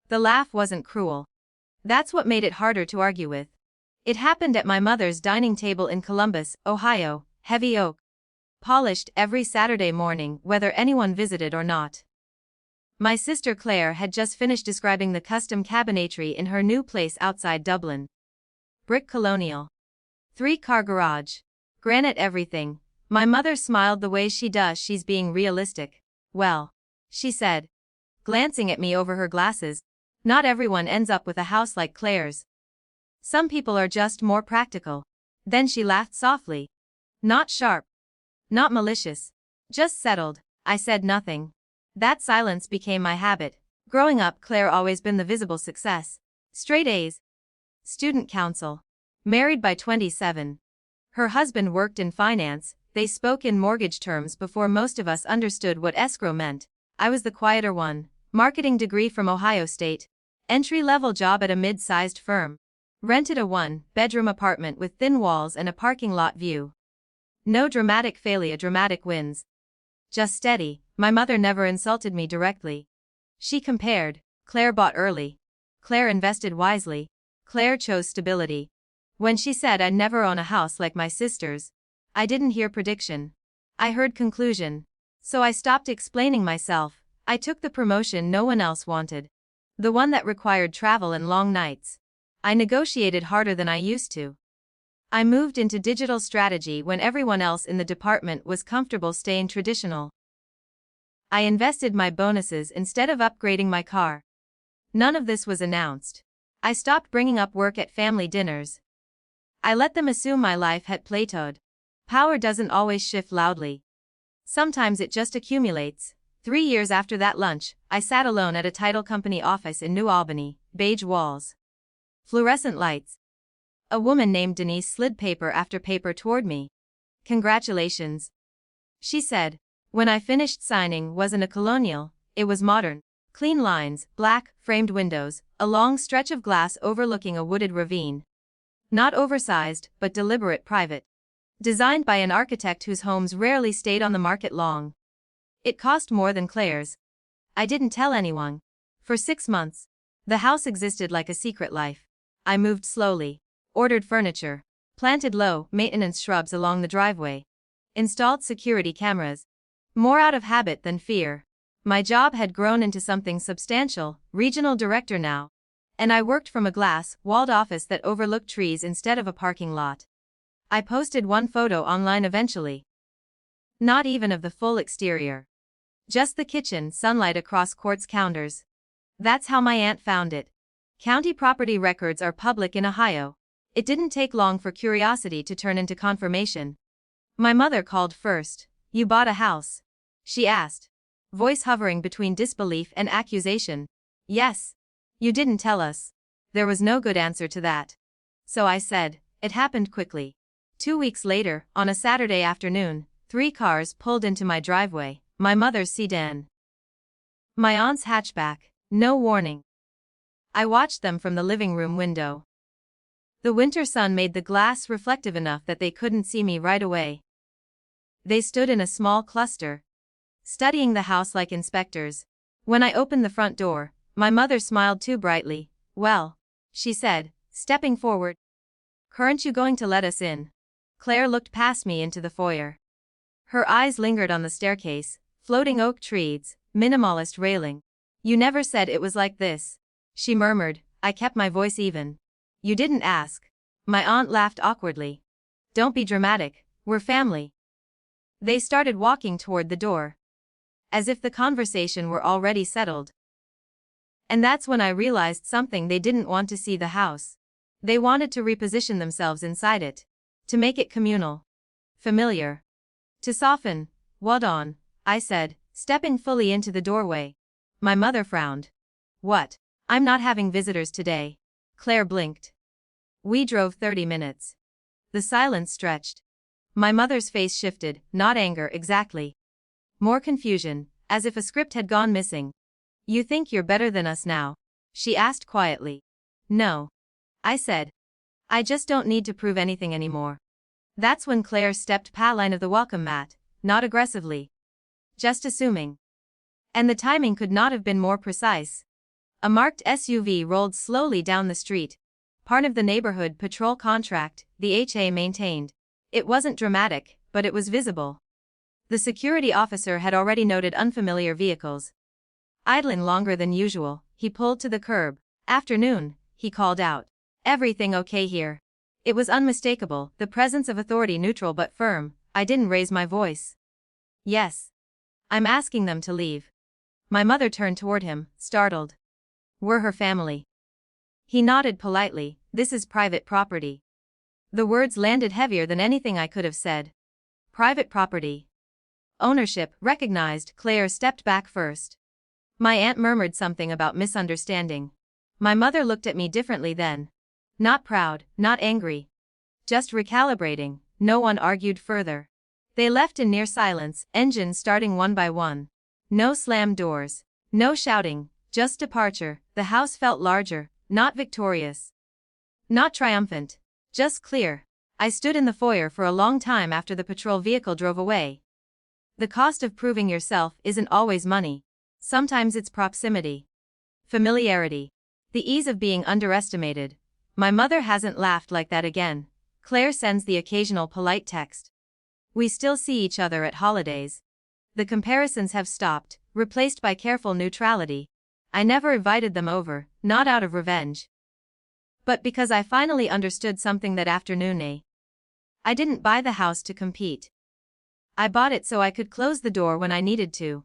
The laugh wasn't cruel. That's what made it harder to argue with. It happened at my mother's dining table in Columbus, Ohio, heavy oak. Polished every Saturday morning whether anyone visited or not. My sister Claire had just finished describing the custom cabinetry in her new place outside Dublin. Brick colonial. 3-car garage. Granite everything. My mother smiled the way she does. She's being realistic. Well, she said, glancing at me over her glasses, not everyone ends up with a house like Claire's. Some people are just more practical. Then she laughed softly. Not sharp. Not malicious. Just settled. I said nothing. That silence became my habit. Growing up, Claire always been the visible success. Straight A's. Student council. Married by 27. Her husband worked in finance. They spoke in mortgage terms before most of us understood what escrow meant. I was the quieter one. Marketing degree from Ohio State. Entry-level job at a mid-sized firm. Rented a 1-bedroom apartment with thin walls and a parking lot view. No dramatic failure, dramatic wins. Just steady. My mother never insulted me directly. She compared. Claire bought early. Claire invested wisely. Claire chose stability. When she said I'd never own a house like my sister's, I didn't hear prediction. I heard conclusion. So I stopped explaining myself. I took the promotion no one else wanted. The one that required travel and long nights. I negotiated harder than I used to. I moved into digital strategy when everyone else in the department was comfortable staying traditional. I invested my bonuses instead of upgrading my car. None of this was announced. I stopped bringing up work at family dinners. I let them assume my life had plateaued. Power doesn't always shift loudly. Sometimes it just accumulates. 3 years after that lunch, I sat alone at a title company office in New Albany, beige walls. Fluorescent lights. A woman named Denise slid paper after paper toward me. Congratulations, she said. When I finished signing, wasn't a colonial, it was modern. Clean lines, black, framed windows, a long stretch of glass overlooking a wooded ravine. Not oversized, but deliberate, private. Designed by an architect whose homes rarely stayed on the market long. It cost more than Claire's. I didn't tell anyone. For 6 months. The house existed like a secret life. I moved slowly. Ordered furniture. Planted low-maintenance shrubs along the driveway. Installed security cameras. More out of habit than fear. My job had grown into something substantial, regional director now. And I worked from a glass-walled office that overlooked trees instead of a parking lot. I posted one photo online eventually. Not even of the full exterior. Just the kitchen, sunlight across quartz counters. That's how my aunt found it. County property records are public in Ohio. It didn't take long for curiosity to turn into confirmation. My mother called first. You bought a house? She asked. Voice hovering between disbelief and accusation. Yes. You didn't tell us. There was no good answer to that. So I said, it happened quickly. 2 weeks later, on a Saturday afternoon, 3 cars pulled into my driveway. My mother's sedan. My aunt's hatchback. No warning. I watched them from the living room window. The winter sun made the glass reflective enough that they couldn't see me right away. They stood in a small cluster, studying the house like inspectors. When I opened the front door, my mother smiled too brightly. Well, she said, stepping forward. Aren't you going to let us in? Claire looked past me into the foyer. Her eyes lingered on the staircase, floating oak trees, minimalist railing. You never said it was like this, she murmured. I kept my voice even. You didn't ask. My aunt laughed awkwardly. Don't be dramatic, we're family. They started walking toward the door. As if the conversation were already settled. And that's when I realized something. They didn't want to see the house. They wanted to reposition themselves inside it. To make it communal. Familiar. To soften. What on? I said, stepping fully into the doorway. My mother frowned. What? I'm not having visitors today. Claire blinked. We drove 30 minutes. The silence stretched. My mother's face shifted, not anger exactly. More confusion, as if a script had gone missing. You think you're better than us now? She asked quietly. No. I said. I just don't need to prove anything anymore. That's when Claire stepped paline of the welcome mat, not aggressively. Just assuming. And the timing could not have been more precise. A marked SUV rolled slowly down the street. Part of the neighborhood patrol contract, the HA maintained. It wasn't dramatic, but it was visible. The security officer had already noted unfamiliar vehicles. Idling longer than usual, he pulled to the curb. "Afternoon," he called out. "Everything okay here?" It was unmistakable, the presence of authority, neutral but firm. I didn't raise my voice. "Yes. I'm asking them to leave." My mother turned toward him, startled. "We're her family." He nodded politely. "This is private property." The words landed heavier than anything I could have said. Private property. Ownership recognized. Claire stepped back first. My aunt murmured something about misunderstanding. My mother looked at me differently then. Not proud, not angry. Just recalibrating. No one argued further. They left in near silence, engines starting one by one. No slammed doors. No shouting, just departure. The house felt larger, not victorious. Not triumphant. Just clear. I stood in the foyer for a long time after the patrol vehicle drove away. The cost of proving yourself isn't always money. Sometimes it's proximity. Familiarity. The ease of being underestimated. My mother hasn't laughed like that again. Claire sends the occasional polite text. We still see each other at holidays. The comparisons have stopped, replaced by careful neutrality. I never invited them over, not out of revenge, but because I finally understood something that afternoon. I didn't buy the house to compete. I bought it so I could close the door when I needed to.